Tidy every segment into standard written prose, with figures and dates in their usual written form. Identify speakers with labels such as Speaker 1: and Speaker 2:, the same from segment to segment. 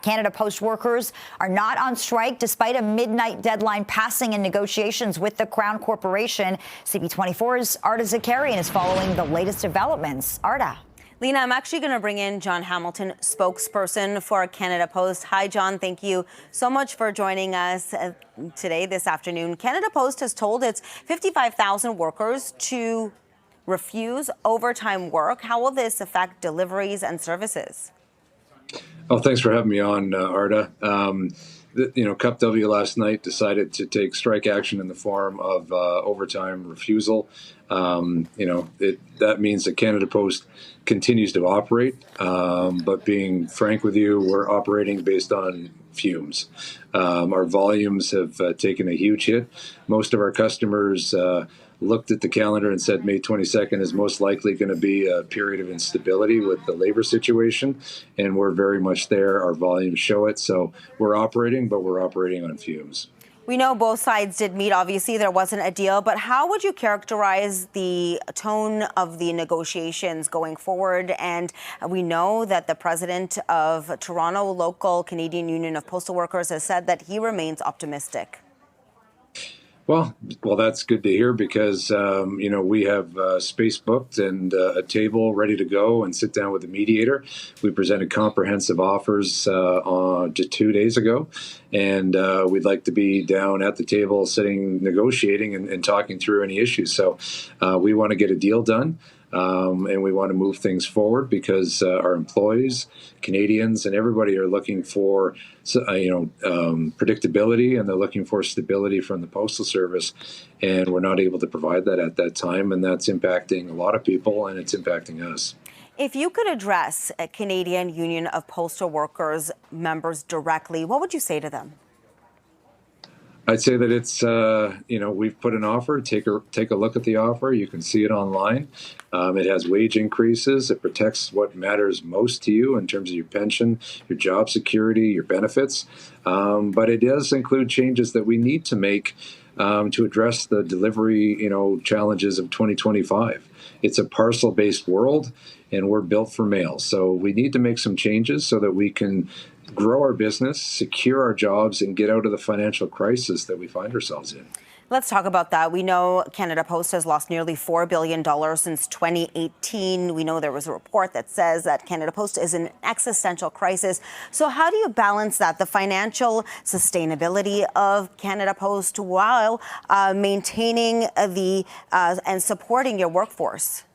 Speaker 1: that. Canada Post workers are not on strike despite a midnight deadline passing in negotiations with the Crown Corporation. CP24's Arda Zakarian is following the latest developments. Arda.
Speaker 2: Lena, I'm actually going to bring in Jon Hamilton, spokesperson for Canada Post. Hi, Jon. Thank you so much for joining us today, this afternoon. Canada Post has told its 55,000 workers to refuse overtime work. How will this affect deliveries and services?
Speaker 3: Oh, thanks for having me on, Arda. Cup W last night decided to take strike action in the form of overtime refusal. That means that Canada Post continues to operate, but being frank with you, we're operating based on fumes. Our volumes have taken a huge hit. Most of our customers looked at the calendar and said May 22nd is most likely going to be a period of instability with the labor situation, and we're very much there. Our volumes show it, so we're operating, but we're operating on fumes.
Speaker 2: We know both sides did meet. Obviously, there wasn't a deal, but how would you characterize the tone of the negotiations going forward? And we know that the president of Toronto Local Canadian Union of Postal Workers has said that he remains optimistic.
Speaker 3: Well, that's good to hear because, we have space booked and a table ready to go and sit down with the mediator. We presented comprehensive offers 2 days ago, and we'd like to be down at the table sitting, negotiating and talking through any issues. So we want to get a deal done. And we want to move things forward because our employees, Canadians, and everybody are looking for, predictability, and they're looking for stability from the Postal Service. And we're not able to provide that at that time, and that's impacting a lot of people, and it's impacting us.
Speaker 2: If you could address a Canadian Union of Postal Workers members directly, what would you say to them?
Speaker 3: I'd say that it's, we've put an offer. Take a look at the offer. You can see it online. It has wage increases. It protects what matters most to you in terms of your pension, your job security, your benefits. But it does include changes that we need to make to address the delivery, challenges of 2025. It's a parcel-based world, and we're built for mail. So we need to make some changes so that we can grow our business, secure our jobs, and get out of the financial crisis that we find ourselves in.
Speaker 2: Let's talk about that. We know Canada Post has lost nearly $4 billion since 2018. We know there was a report that says that Canada Post is in an existential crisis. So how do you balance that, the financial sustainability of Canada Post, while maintaining and supporting your workforce?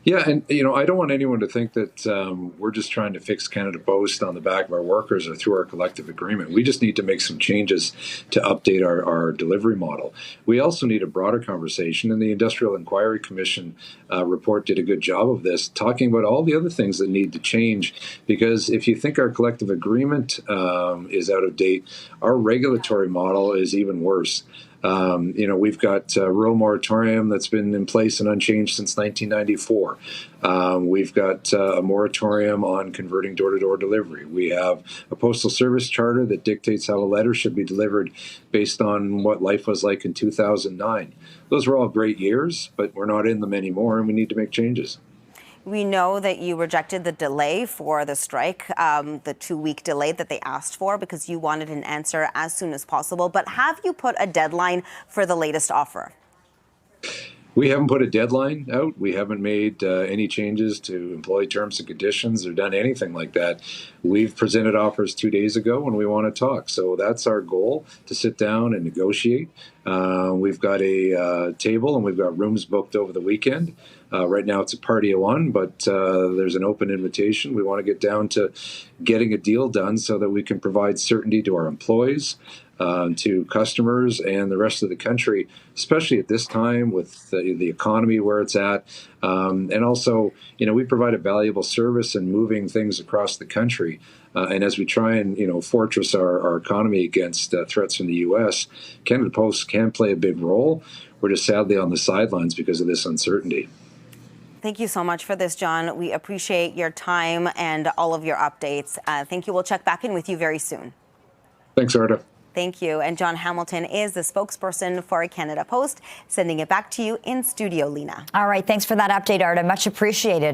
Speaker 3: Yeah, and I don't want anyone to think that we're just trying to fix Canada Post on the back of our workers or through our collective agreement. We just need to make some changes to update our delivery model. We also need a broader conversation, and the Industrial Inquiry Commission report did a good job of this, talking about all the other things that need to change. Because if you think our collective agreement is out of date, our regulatory model is even worse. We've got a rural moratorium that's been in place and unchanged since 1994. We've got a moratorium on converting door-to-door delivery. We have a postal service charter that dictates how a letter should be delivered based on what life was like in 2009. Those were all great years, but we're not in them anymore, and we need to make changes.
Speaker 2: We know that you rejected the delay for the strike, the 2-week delay that they asked for, because you wanted an answer as soon as possible. But have you put a deadline for the latest offer?
Speaker 3: We haven't put a deadline out. We haven't made any changes to employee terms and conditions or done anything like that. We've presented offers 2 days ago, and we want to talk. So that's our goal, to sit down and negotiate. We've got a table, and we've got rooms booked over the weekend. Right now it's a party of one, but there's an open invitation. We want to get down to getting a deal done so that we can provide certainty to our employees, to customers and the rest of the country, especially at this time with the economy where it's at. And also, we provide a valuable service in moving things across the country. And as we try and, fortress our economy against threats from the U.S., Canada Post can play a big role. We're just sadly on the sidelines because of this uncertainty.
Speaker 2: Thank you so much for this, Jon. We appreciate your time and all of your updates. Thank you. We'll check back in with you very soon.
Speaker 3: Thanks, Arda.
Speaker 2: Thank you. And Jon Hamilton is the spokesperson for Canada Post. Sending it back to you in studio, Lena.
Speaker 1: All right. Thanks for that update, Arda. Much appreciated.